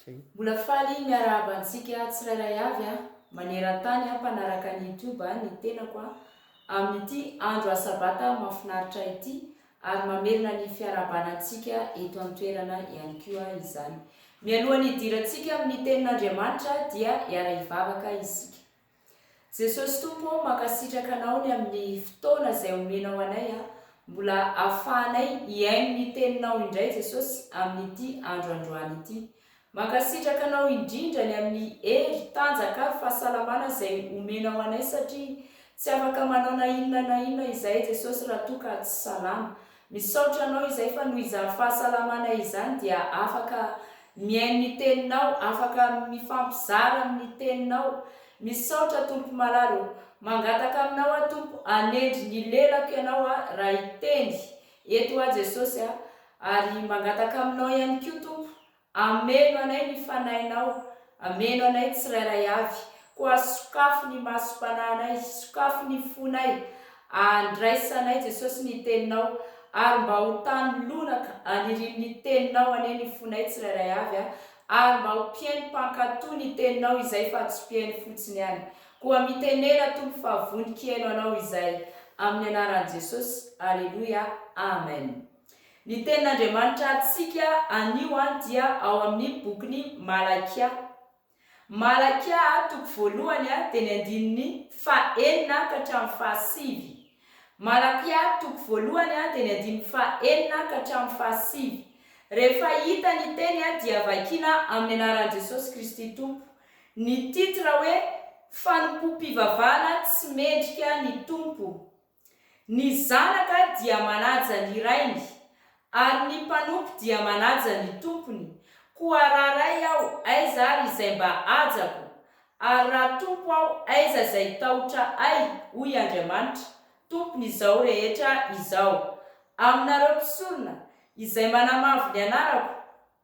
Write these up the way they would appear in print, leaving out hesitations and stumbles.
Mbola faly miarabantsika tsirairay avy maneran-tany mpanaraka ny YouTube ny tenako amin'ity andro asabata mahafinaritra ity ary mamerina ny fiarabanantsika eto an-toerana ihany koa izany. Mialohan'ny hidirantsika amin'ny tenin'Andriamanitra dia hiara hivavaka isika. Jesosy Tompo, mankasitraka anao ny amin'ny fotoana izay omenao anay mbola ahafahanay hiaino ny teninao indray Jesosy amin'ity andro androany ity. Mankasitraka anao indrindra ny amin'ny hery, tanjaka, fahasalamana izay omenao anay satria tsy afaka manao na inona izay Jesosy raha toa ka tsy salama. Misaotra anao izay fa noho izany fahasalamana izany dia afaka miaino ny teninao, afaka mifampizara amin'ny teninao. Misaotra Tompo malalo, mangataka aminao Tompo, anendry ny lelako ianao raha hitendy eto Jesosy ary mangataka aminao ihany koa Tompo, ameno anay ny fanahinao, ameno anay tsirairay avy, koa sokafo ny masom-pananay, sokafo ny fonay, andraisanay Jesosy ny teninao ary mba ho tany lonaka aniriny ny teninao ane ny fonay tsirairay avy ary mba ho mpiaino mpankatoa ny teninao izay fa tsy mpiaino fotsiny ihany. Koa mitenena Tompo fa voninkaino anao izay amin'ny anaran'i Jesosy. Aleluia, amen. Ny tenin'Andriamanitra antsika anio dia ao amin'ny bokyny Malakia. Malakia toko voalohany dia ny andininy 4 ka hatramin'ny 7. Malakia toko voalohany dia ny andininy 4 ka hatramin'ny 7. Rehefa hita ny teny dia vakiana amin'ny anaran'i Jesosy Kristy Tompo. Ny titra hoe fanompoam-pivavahana tsy mendrika ny Tompo. Ny zanaka dia manaja ny rainy ary ny mpanompo dia manaja ny tompony. Koa raharay aho aiza ary izay mba ajako, ary raha tompo aho aiza izay tahotra ay, hoy Andriamanitra, tompony izao rehetra izao. Aminareo mpisorona izay manamavo ny anarako,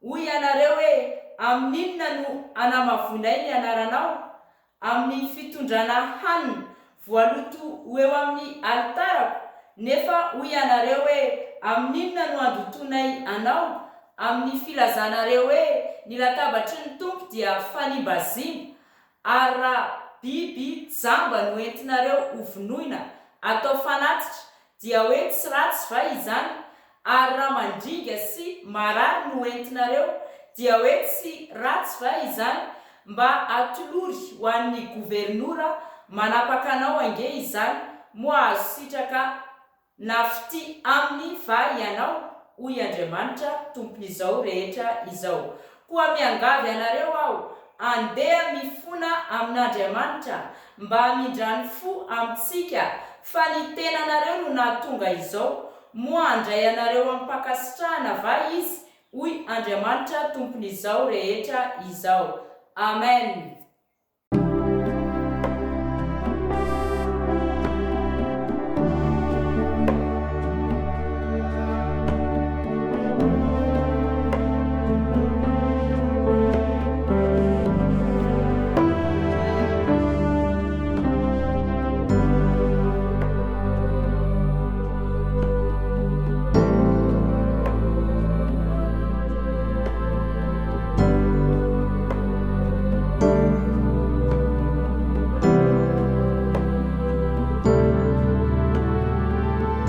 hoy ianareo hoe amin'inona no anamavonay ny anaranao? Amin'ny fitondrana hanina voaloto eo amin'ny altarako, nefa hoy ianareo hoe amin'inona no andotonay anao? Amin'ny filazanareo hoe ny latabatry ny Tompo dia fanimbazimba, ary raha biby jamba no entinareo hovonoina atao fanatitra dia hoe tsy ratsy va izany? Ary raha mandringa sy marary no entinareo dia hoe tsy ratsy va izany? Mba atolory ho an'ny governora manapaka anao ange izany, moa azo sitraka nafity aminy va ianao, hoy Andriamanitra, tompon'izao rehetra izao. Koa miangavy anareo aho andeha mifona amin'Andriamanitra mba hamindrany fo amintsika, fa ny tenanareo no nahatonga izao, moa handray anareo amin'ny mpankasitrahana va izy, hoy Andriamanitra, tompon'izao rehetra izao. Amen.